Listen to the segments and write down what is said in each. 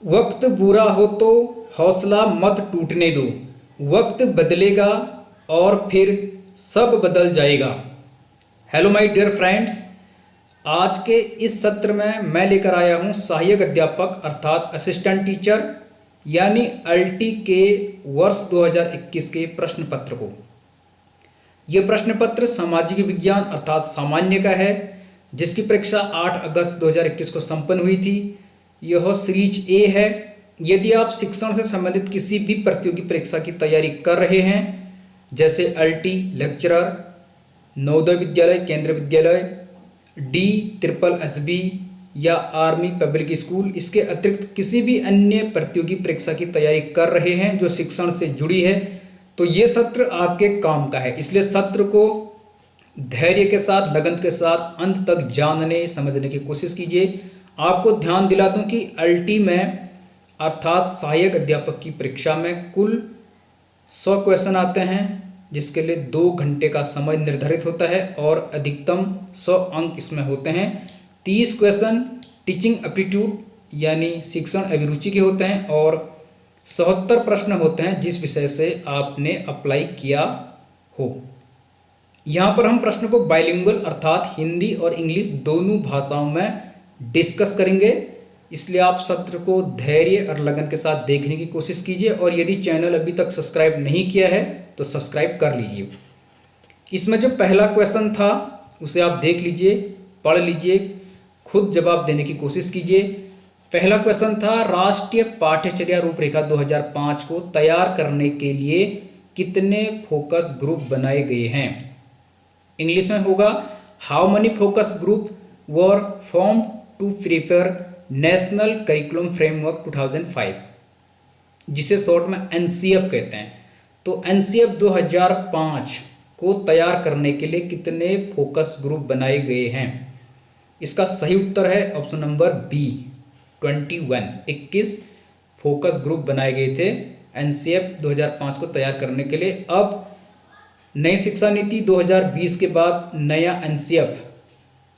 वक्त बुरा हो तो हौसला मत टूटने दो। वक्त बदलेगा और फिर सब बदल जाएगा। हेलो माय डियर फ्रेंड्स, आज के इस सत्र में मैं लेकर आया हूँ सहायक अध्यापक अर्थात असिस्टेंट टीचर यानी अल्टी के वर्ष 2021 के प्रश्न पत्र को। यह प्रश्न पत्र सामाजिक विज्ञान अर्थात सामान्य का है, जिसकी परीक्षा 8 अगस्त 2021 को संपन्न हुई थी। यह सीरीज ए है। यदि आप शिक्षण से संबंधित किसी भी प्रतियोगी परीक्षा की तैयारी कर रहे हैं, जैसे अल्टी लेक्चरर, नवोदय विद्यालय, केंद्रीय विद्यालय, DSSB या आर्मी पब्लिक स्कूल, इसके अतिरिक्त किसी भी अन्य प्रतियोगी परीक्षा की तैयारी कर रहे हैं जो शिक्षण से जुड़ी है, तो ये सत्र आपके काम का है। इसलिए सत्र को धैर्य के साथ, लगन के साथ अंत तक जानने समझने की कोशिश कीजिए। आपको ध्यान दिला दूं कि अल्टी में अर्थात सहायक अध्यापक की परीक्षा में कुल 100 क्वेश्चन आते हैं, जिसके लिए 2 घंटे का समय निर्धारित होता है और अधिकतम 100 अंक इसमें होते हैं। 30 क्वेश्चन टीचिंग एप्टीट्यूड यानी शिक्षण अभिरुचि के होते हैं और 77 प्रश्न होते हैं जिस विषय से आपने अप्लाई किया हो। यहाँ पर हम प्रश्न को बाइलिंगुअल अर्थात हिंदी और इंग्लिश दोनों भाषाओं में डिस्कस करेंगे। इसलिए आप सत्र को धैर्य और लगन के साथ देखने की कोशिश कीजिए और यदि चैनल अभी तक सब्सक्राइब नहीं किया है तो सब्सक्राइब कर लीजिए। इसमें जो पहला क्वेश्चन था उसे आप देख लीजिए, पढ़ लीजिए, खुद जवाब देने की कोशिश कीजिए। पहला क्वेश्चन था, राष्ट्रीय पाठ्यचर्या रूपरेखा 2005 को तैयार करने के लिए कितने फोकस ग्रुप बनाए गए हैं। इंग्लिश में होगा, how many focus group were form to prepare national curriculum framework 2005, जिसे शॉर्ट में NCF कहते हैं। तो NCF 2005 को तैयार करने के लिए कितने फोकस ग्रुप बनाए गए हैं। इसका सही उत्तर है option number B, 21 focus group बनाए गए थे NCF 2005 को तैयार करने के लिए। अब नई शिक्षा नीति 2020 के बाद नया NCF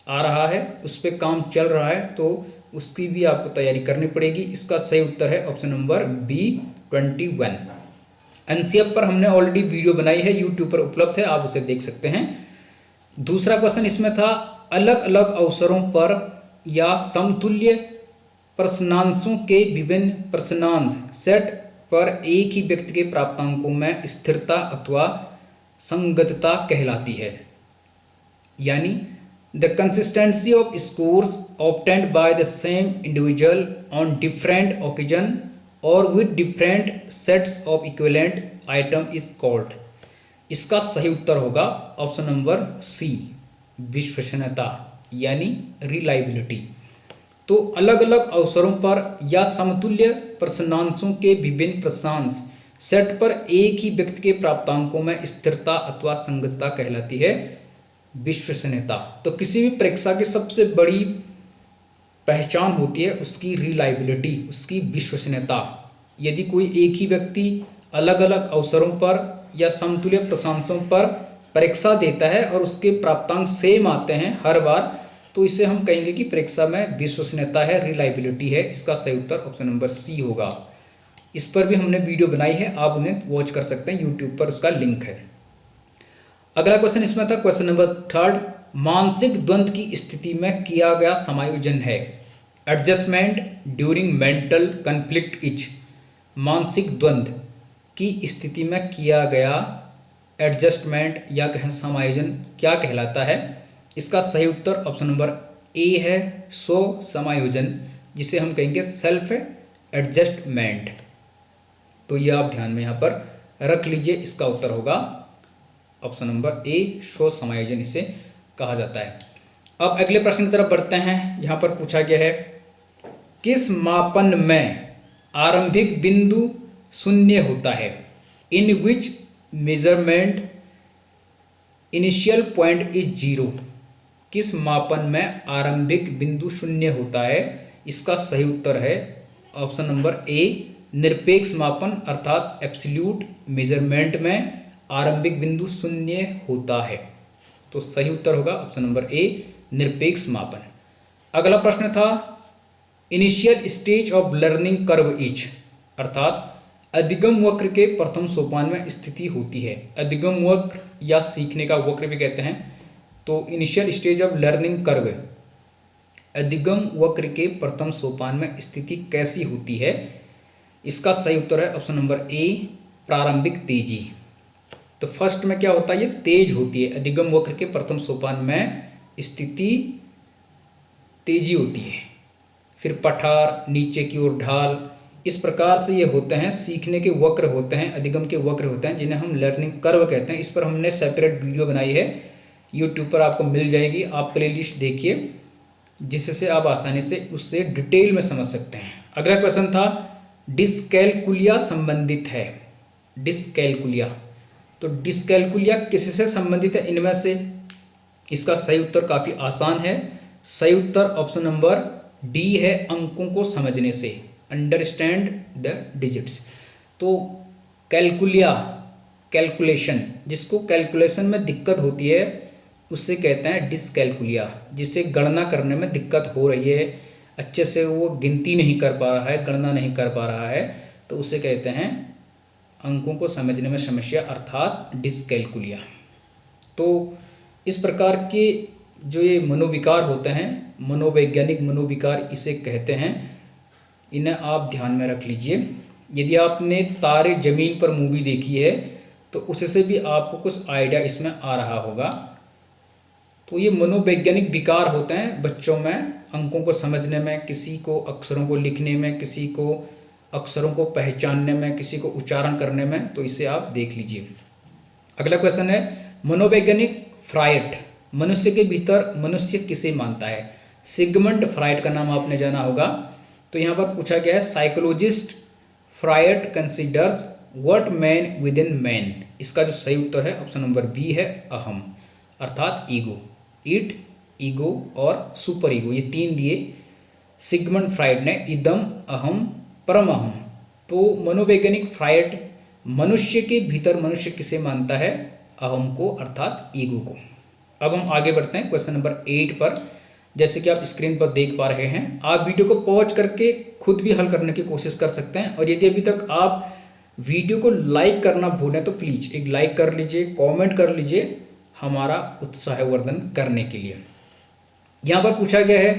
आ रहा है, उस पर काम चल रहा है, तो उसकी भी आपको तैयारी करनी पड़ेगी। इसका सही उत्तर है ऑप्शन नंबर बी, 21। NCF पर हमने ऑलरेडी वीडियो बनाई है, यूट्यूब पर उपलब्ध है, आप उसे देख सकते हैं। दूसरा क्वेश्चन इसमें था, अलग अलग अवसरों पर या समतुल्य प्रश्नांशों के विभिन्न प्रश्नांश सेट पर एक ही व्यक्ति के प्राप्तांकों में स्थिरता अथवा संगतता कहलाती है। यानी the consistency of scores obtained by the same individual on different occasion or with different sets of equivalent item is called। इसका सही उत्तर होगा ऑप्शन नंबर सी, विश्वसनीयता यानी रिलायबिलिटी। तो अलग अलग अवसरों पर या समतुल्य प्रश्नांशों के विभिन्न प्रश्नांश सेट पर एक ही व्यक्ति के प्राप्तांकों में स्थिरता अथवा संगतता कहलाती है विश्वसनीयता। तो किसी भी परीक्षा की सबसे बड़ी पहचान होती है उसकी रिलायबिलिटी, उसकी विश्वसनीयता। यदि कोई एक ही व्यक्ति अलग अलग अवसरों पर या समतुल्य प्रश्नांशों पर परीक्षा देता है और उसके प्राप्तांक सेम आते हैं हर बार, तो इसे हम कहेंगे कि परीक्षा में विश्वसनीयता है, रिलायबिलिटी है। इसका सही उत्तर ऑप्शन नंबर सी होगा। इस पर भी हमने वीडियो बनाई है, आप उन्हें वॉच कर सकते हैं, यूट्यूब पर उसका लिंक है। अगला क्वेश्चन इसमें था क्वेश्चन नंबर 3, मानसिक द्वंद्व की स्थिति में किया गया समायोजन है। Adjustment during mental conflict etch. मानसिक द्वंद्व की स्थिति में किया गया एडजस्टमेंट या कहें समायोजन क्या कहलाता है। इसका सही उत्तर ऑप्शन नंबर ए है, स्व समायोजन, जिसे हम कहेंगे सेल्फ एडजस्टमेंट। तो ये आप ध्यान में यहाँ पर रख लीजिए। इसका उत्तर होगा ऑप्शन नंबर ए, स्व समायोजन इसे कहा जाता है। अब अगले प्रश्न की तरफ बढ़ते हैं। यहाँ पर पूछा गया है, किस मापन में आरंभिक बिंदु 0 होता है। इन विच मेजरमेंट इनिशियल पॉइंट इज 0। किस मापन में आरंभिक बिंदु 0 होता है। इसका सही उत्तर है ऑप्शन नंबर ए, निरपेक्ष मापन अर्थात एब्सोल्यूट मेजरमेंट में आरंभिक बिंदु 0 होता है। तो सही उत्तर होगा ऑप्शन नंबर ए, निरपेक्ष मापन। अगला प्रश्न था, initial stage of learning curve is, अर्थात अधिगम वक्र के प्रथम सोपान में स्थिति होती है। अधिगम वक्र या सीखने का वक्र भी कहते हैं। तो initial stage of learning curve, अधिगम वक्र के प्रथम सोपान में स्थिति कैसी होती है? इसका सही उत्तर है ऑप्शन नंबर ए, प्रारंभिक तेजी। तो फर्स्ट में क्या होता है, ये तेज होती है। अधिगम वक्र के प्रथम सोपान में स्थिति तेजी होती है। फिर पठार, नीचे की ओर ढाल, इस प्रकार से ये होते हैं सीखने के वक्र होते हैं, अधिगम के वक्र होते हैं, जिन्हें हम लर्निंग कर्व कहते हैं। इस पर हमने सेपरेट वीडियो बनाई है, यूट्यूब पर आपको मिल जाएगी। आप प्लेलिस्ट देखिए जिससे आप आसानी से उससे डिटेल में समझ सकते हैं। अगला क्वेश्चन था डिस्कैलकुलिया संबंधित है। डिस्कैलकुलिया, तो डिस्कैलकुलिया किससे संबंधित है इनमें से? इसका सही उत्तर काफ़ी आसान है। सही उत्तर ऑप्शन नंबर डी है, अंकों को समझने से, अंडरस्टैंड द डिजिट्स। तो कैलकुलिया, कैलकुलेशन, जिसको कैलकुलेशन में दिक्कत होती है उससे कहते हैं डिस्कैलकुलिया। जिसे गणना करने में दिक्कत हो रही है, अच्छे से वो गिनती नहीं कर पा रहा है, गणना नहीं कर पा रहा है, तो उसे कहते हैं अंकों को समझने में समस्या, अर्थात डिस्कैलकुलिया। तो इस प्रकार के जो ये मनोविकार होते हैं, मनोवैज्ञानिक मनोविकार इसे कहते हैं, इन्हें आप ध्यान में रख लीजिए। यदि आपने तारे ज़मीन पर मूवी देखी है तो उससे भी आपको कुछ आइडिया इसमें आ रहा होगा। तो ये मनोवैज्ञानिक विकार होते हैं बच्चों में, अंकों को समझने में, किसी को अक्षरों को लिखने में, किसी को अक्षरों को पहचानने में, किसी को उच्चारण करने में। तो इसे आप देख लीजिए। अगला क्वेश्चन है मनोवैज्ञानिक फ्रायड, मनुष्य के भीतर मनुष्य किसे मानता है? सिगमंड फ्रायड का नाम आपने जाना होगा। तो यहाँ पर पूछा गया है psychologist Freud considers what man within man. इसका जो सही उत्तर है ऑप्शन नंबर बी है, अहम, अर्थात ईगो। इट, ईगो और सुपर ईगो, ये तीन दिए सिगमंड फ्रायड ने, इदम, अहम, परम अहम। तो मनोवैज्ञानिक फ्रायड मनुष्य के भीतर मनुष्य किसे मानता है? अहम को, अर्थात ईगो को। अब हम आगे बढ़ते हैं क्वेश्चन नंबर 8 पर। जैसे कि आप स्क्रीन पर देख पा रहे हैं, आप वीडियो को पॉज करके खुद भी हल करने की कोशिश कर सकते हैं। और यदि अभी तक आप वीडियो को लाइक करना भूलें तो प्लीज़ एक लाइक कर लीजिए, कमेंट कर लीजिए, हमारा उत्साहवर्धन करने के लिए। यहाँ पर पूछा गया है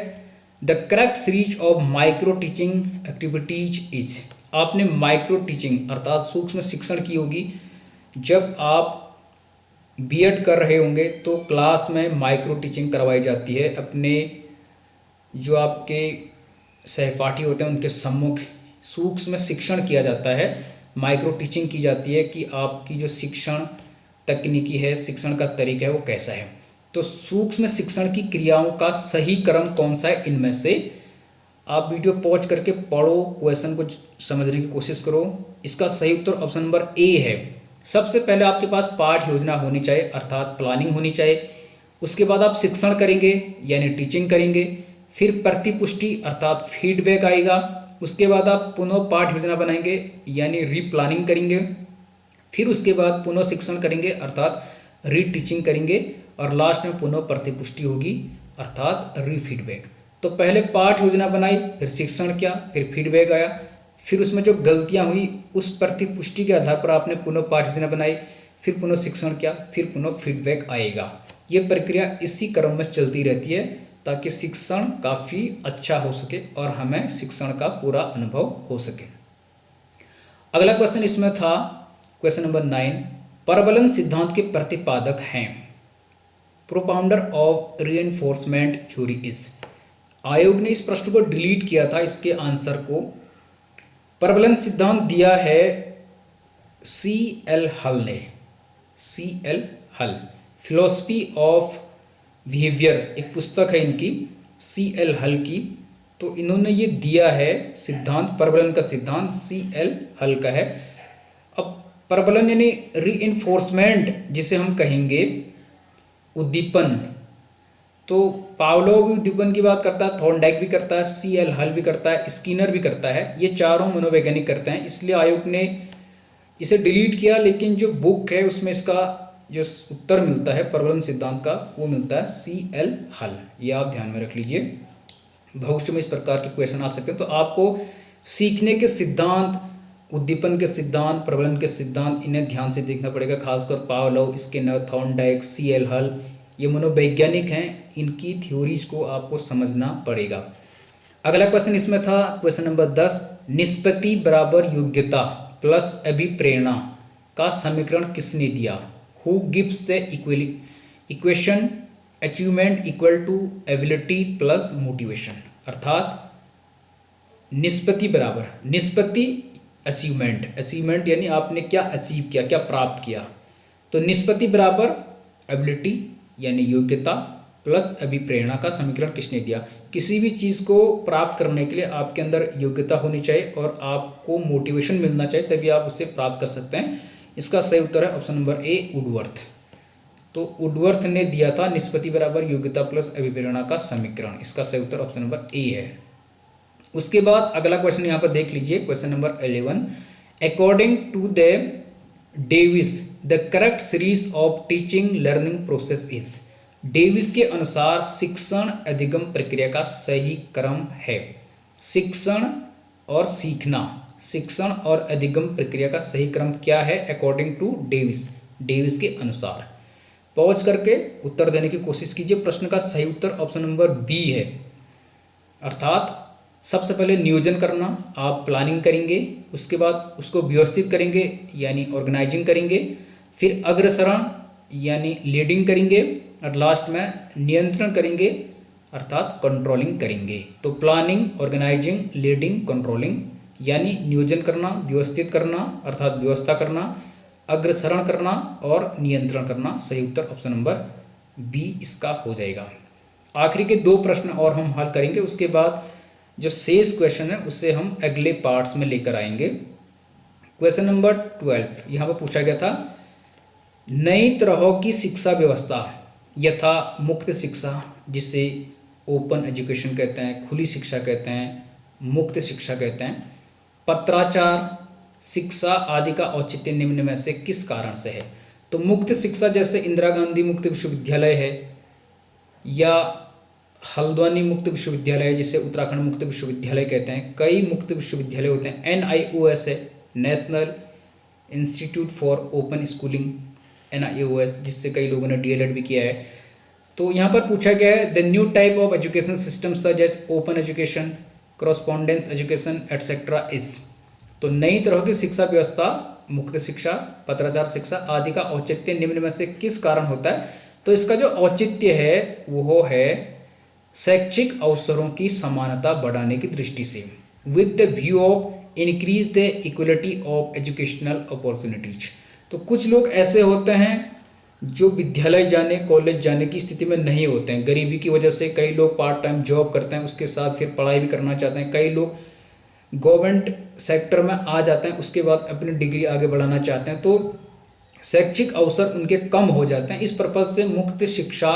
the correct series of micro teaching activities is. आपने माइक्रो टीचिंग अर्थात सूक्ष्म शिक्षण की होगी। जब आप बीएड कर रहे होंगे तो क्लास में माइक्रो टीचिंग करवाई जाती है। अपने जो आपके सहपाठी होते हैं उनके सम्मुख सूक्ष्म शिक्षण किया जाता है, माइक्रो टीचिंग की जाती है कि आपकी जो शिक्षण तकनीकी है, शिक्षण का तरीका है वो कैसा है। तो सूक्ष्म शिक्षण की क्रियाओं का सही क्रम कौन सा है इनमें से? आप वीडियो पॉज करके पढ़ो, क्वेश्चन को समझने की कोशिश करो। इसका सही उत्तर ऑप्शन नंबर ए है। सबसे पहले आपके पास पाठ योजना होनी चाहिए, अर्थात प्लानिंग होनी चाहिए। उसके बाद आप शिक्षण करेंगे यानी टीचिंग करेंगे। फिर प्रतिपुष्टि अर्थात फीडबैक आएगा। उसके बाद आप पुनः पाठ योजना बनाएंगे यानी रीप्लानिंग करेंगे। फिर उसके बाद पुनः शिक्षण करेंगे अर्थात रीटीचिंग करेंगे। और लास्ट में पुनः प्रतिपुष्टि होगी अर्थात रीफीडबैक। तो पहले पाठ योजना बनाई, फिर शिक्षण किया, फिर फीडबैक आया, फिर उसमें जो गलतियां हुई उस प्रतिपुष्टि के आधार पर आपने पुनः पाठ योजना बनाई, फिर पुनः शिक्षण किया, फिर पुनः फीडबैक आएगा। ये प्रक्रिया इसी क्रम में चलती रहती है ताकि शिक्षण काफ़ी अच्छा हो सके और हमें शिक्षण का पूरा अनुभव हो सके। अगला क्वेश्चन इसमें था क्वेश्चन नंबर 9, परवलन सिद्धांत के प्रतिपादक हैं। Propounder of reinforcement theory is. आयोग ने इस प्रश्न को डिलीट किया था, इसके आंसर को। परवलन सिद्धांत दिया है C.L. हल ने। C.L. हल, फिलोसफी ऑफ बिहेवियर एक पुस्तक है इनकी, C.L. हल की। तो इन्होंने ये दिया है सिद्धांत, परवलन का सिद्धांत C.L. हल का है। अब परवलन यानी रीइंफोर्समेंट जिसे हम कहेंगे उद्दीपन। तो पावलोव भी उद्दीपन की बात करता है, थॉर्नडाइक भी करता है, C.L. हल भी करता है, स्किनर भी करता है। ये चारों मनोवैज्ञानिक करते हैं, इसलिए आयोग ने इसे डिलीट किया। लेकिन जो बुक है उसमें इसका जो उत्तर मिलता है परवलन सिद्धांत का वो मिलता है C.L. हल। ये आप ध्यान में रख लीजिए। भविष्य में इस प्रकार के क्वेश्चन आ सकते हैं। तो आपको सीखने के सिद्धांत, उद्दीपन के सिद्धांत, प्रबलन के सिद्धांत, इन्हें ध्यान से देखना पड़ेगा। खासकर पावलोव, स्किनर, थॉर्नडाइक, सी.एल. हल, ये मनोवैज्ञानिक हैं, इनकी थ्योरीज को आपको समझना पड़ेगा। अगला क्वेश्चन इसमें था क्वेश्चन नंबर 10, निष्पत्ति बराबर योग्यता प्लस अभिप्रेरणा का समीकरण किसने दिया? Who gives the equation achievement equal to ability plus motivation. अर्थात निष्पत्ति बराबर, निष्पत्ति अचीवमेंट, अचीवमेंट यानी आपने क्या अचीव किया, क्या प्राप्त किया, तो निष्पत्ति बराबर एबिलिटी यानी योग्यता प्लस अभिप्रेरणा का समीकरण किसने दिया? किसी भी चीज़ को प्राप्त करने के लिए आपके अंदर योग्यता होनी चाहिए और आपको मोटिवेशन मिलना चाहिए, तभी आप उसे प्राप्त कर सकते हैं। इसका सही उत्तर है ऑप्शन नंबर ए, वुडवर्थ। तो वुडवर्थ ने दिया था निष्पत्ति बराबर योग्यता प्लस अभिप्रेरणा का समीकरण। इसका सही उत्तर ऑप्शन नंबर ए है। उसके बाद अगला क्वेश्चन यहाँ पर देख लीजिए, question number 11, according to the Davis the correct series of teaching learning process is. Davis के अनुसार शिक्षण अधिगम प्रक्रिया का सही क्रम है। शिक्षण और सीखना, शिक्षण और अधिगम प्रक्रिया का सही क्रम क्या है अकॉर्डिंग टू डेविस, डेविस के अनुसार। पॉज करके उत्तर देने की कोशिश कीजिए। प्रश्न का सही उत्तर ऑप्शन नंबर बी है। अर्थात सबसे पहले नियोजन करना, आप प्लानिंग करेंगे, उसके बाद उसको व्यवस्थित करेंगे यानी ऑर्गेनाइजिंग करेंगे, फिर अग्रसरण यानी लीडिंग करेंगे और लास्ट में नियंत्रण करेंगे अर्थात कंट्रोलिंग करेंगे। तो प्लानिंग, ऑर्गेनाइजिंग, लीडिंग, कंट्रोलिंग यानी नियोजन करना, व्यवस्थित करना अर्थात व्यवस्था करना, अग्रसरण करना और नियंत्रण करना। सही उत्तर ऑप्शन नंबर बी इसका हो जाएगा। आखिरी के 2 प्रश्न और हम हल करेंगे, उसके बाद जो शेष क्वेश्चन है उसे हम अगले पार्ट्स में लेकर आएंगे। क्वेश्चन नंबर 12 यहाँ पर पूछा गया था, नई तरह की शिक्षा व्यवस्था यथा मुक्त शिक्षा, जिसे ओपन एजुकेशन कहते हैं, खुली शिक्षा कहते हैं, मुक्त शिक्षा कहते हैं, पत्राचार शिक्षा आदि का औचित्य निम्न में से किस कारण से है? तो मुक्त शिक्षा जैसे इंदिरा गांधी मुक्त विश्वविद्यालय है या हल्द्वानी मुक्त विश्वविद्यालय है जिसे उत्तराखंड मुक्त विश्वविद्यालय कहते हैं। कई मुक्त विश्वविद्यालय होते हैं। NIOS है, national institute for open schooling, NIOS, जिससे कई लोगों ने DLED भी किया है। तो यहाँ पर पूछा गया है the new type of education system such as open education, correspondence education etcetera is. तो नई तरह की शिक्षा व्यवस्था, मुक्त शिक्षा, पत्राचार शिक्षा आदि का औचित्य निम्न में से किस कारण होता है? तो इसका जो औचित्य है वो है शैक्षिक अवसरों की समानता बढ़ाने की दृष्टि से, with the view of increase the equality of educational opportunities. तो कुछ लोग ऐसे होते हैं जो विद्यालय जाने, कॉलेज जाने की स्थिति में नहीं होते हैं, गरीबी की वजह से कई लोग पार्ट टाइम जॉब करते हैं, उसके साथ फिर पढ़ाई भी करना चाहते हैं। कई लोग गवर्नमेंट सेक्टर में आ जाते हैं, उसके बाद अपनी डिग्री आगे बढ़ाना चाहते हैं, तो शैक्षिक अवसर उनके कम हो जाते हैं। इस पर्पज से मुक्त शिक्षा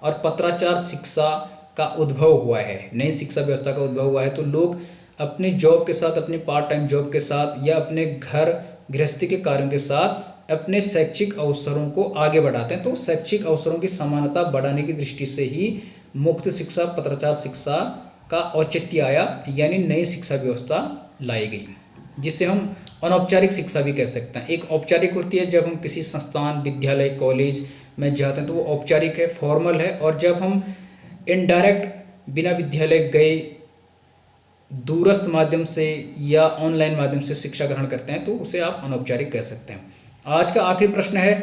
और पत्राचार शिक्षा का उद्भव हुआ है, नई शिक्षा व्यवस्था का उद्भव हुआ है। तो लोग अपनी जॉब के साथ, अपनी पार्ट टाइम जॉब के साथ या अपने घर गृहस्थी के कार्यों के साथ अपने शैक्षिक अवसरों को आगे बढ़ाते हैं। तो शैक्षिक अवसरों की समानता बढ़ाने की दृष्टि से ही मुक्त शिक्षा, पत्राचार शिक्षा का औचित्य आया, यानी नई शिक्षा व्यवस्था लाई गई, जिसे हम अनौपचारिक शिक्षा भी कह सकते हैं। एक औपचारिक होती है जब हम किसी संस्थान, विद्यालय, कॉलेज में जाते हैं तो वो औपचारिक है, फॉर्मल है, और जब हम इनडायरेक्ट बिना विद्यालय गए दूरस्थ माध्यम से या ऑनलाइन माध्यम से शिक्षा ग्रहण करते हैं तो उसे आप अनौपचारिक कह सकते हैं। आज का आखिरी प्रश्न है,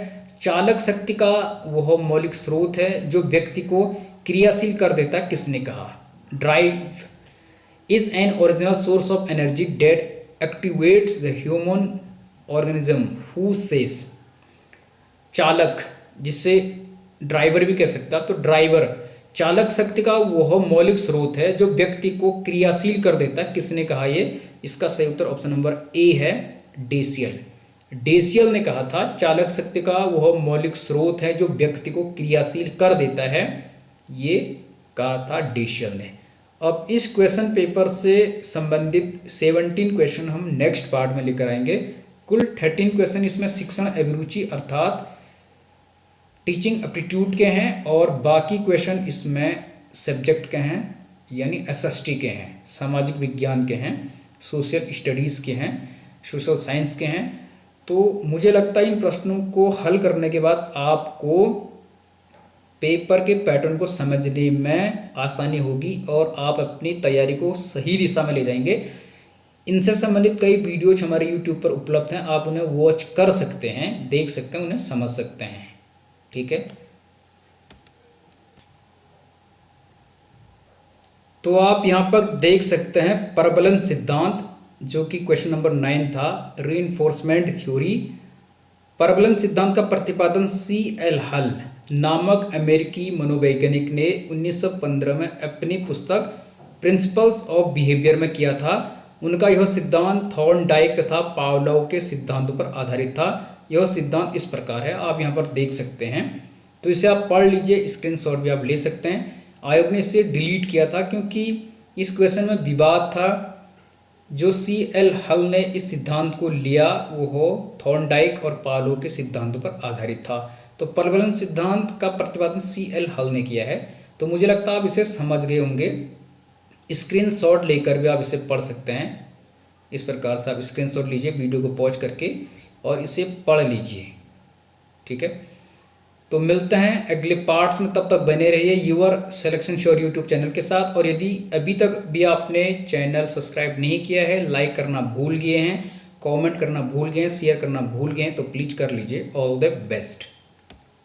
चालक शक्ति का वह मौलिक स्रोत है जो व्यक्ति को क्रियाशील कर देता है, किसने कहा? Drive is an original source of energy date activates the human organism who says. चालक, जिससे ड्राइवर भी कह सकते हैं आप, तो ड्राइवर चालक शक्ति का वह मौलिक स्रोत है जो व्यक्ति को क्रियाशील कर देता है, किसने कहा ये? इसका सही उत्तर ऑप्शन नंबर ए है, डेसियल। डेसियल ने कहा था चालक शक्ति का वह मौलिक स्रोत है जो व्यक्ति को क्रियाशील कर देता है, ये कहा था डेसियल ने। अब इस क्वेश्चन पेपर से संबंधित 17 क्वेश्चन हम नेक्स्ट पार्ट में लेकर आएंगे। कुल 13 क्वेश्चन इसमें शिक्षण अभिरुचि अर्थात टीचिंग एप्टीट्यूड के हैं और बाकी क्वेश्चन इसमें सब्जेक्ट के हैं, यानी एसएसटी के हैं, सामाजिक विज्ञान के हैं, सोशल स्टडीज़ के हैं, सोशल साइंस के हैं। तो मुझे लगता है इन प्रश्नों को हल करने के बाद आपको पेपर के पैटर्न को समझने में आसानी होगी और आप अपनी तैयारी को सही दिशा में ले जाएंगे। इनसे संबंधित कई वीडियोज हमारे यूट्यूब पर उपलब्ध हैं, आप उन्हें वॉच कर सकते हैं, देख सकते हैं, उन्हें समझ सकते हैं। ठीक है, तो आप यहाँ पर देख सकते हैं परबलन सिद्धांत, जो कि क्वेश्चन नंबर 9 था, रीइंफोर्समेंट थ्योरी। परबलन सिद्धांत का प्रतिपादन C.L. हल नामक अमेरिकी मनोवैज्ञानिक ने 1915 में अपनी पुस्तक प्रिंसिपल्स ऑफ बिहेवियर में किया था। उनका यह सिद्धांत थॉर्नडाइक तथा पावलोव के सिद्धांतों पर आधारित था। यह सिद्धांत इस प्रकार है, आप यहाँ पर देख सकते हैं, तो इसे आप पढ़ लीजिए, स्क्रीनशॉट भी आप ले सकते हैं। आयोग ने इसे डिलीट किया था क्योंकि इस क्वेश्चन में विवाद था। जो C.L. हल ने इस सिद्धांत को लिया वो थॉर्नडाइक और पावलोव के सिद्धांतों पर आधारित था। तो परबलन सिद्धांत का प्रतिपादन C.L. हल ने किया है। तो मुझे लगता है आप इसे समझ गए होंगे। स्क्रीनशॉट लेकर भी आप इसे पढ़ सकते हैं। इस प्रकार से आप स्क्रीनशॉट लीजिए वीडियो को पॉज करके और इसे पढ़ लीजिए। ठीक है, तो मिलते हैं अगले पार्ट्स में, तब तक बने रहिए your selection sure YouTube channel के साथ। और यदि अभी तक भी आपने चैनल सब्सक्राइब नहीं किया है, लाइक करना भूल गए हैं, कमेंट करना भूल गए हैं, शेयर करना भूल गए हैं, तो प्लीज़ कर लीजिए। All the best.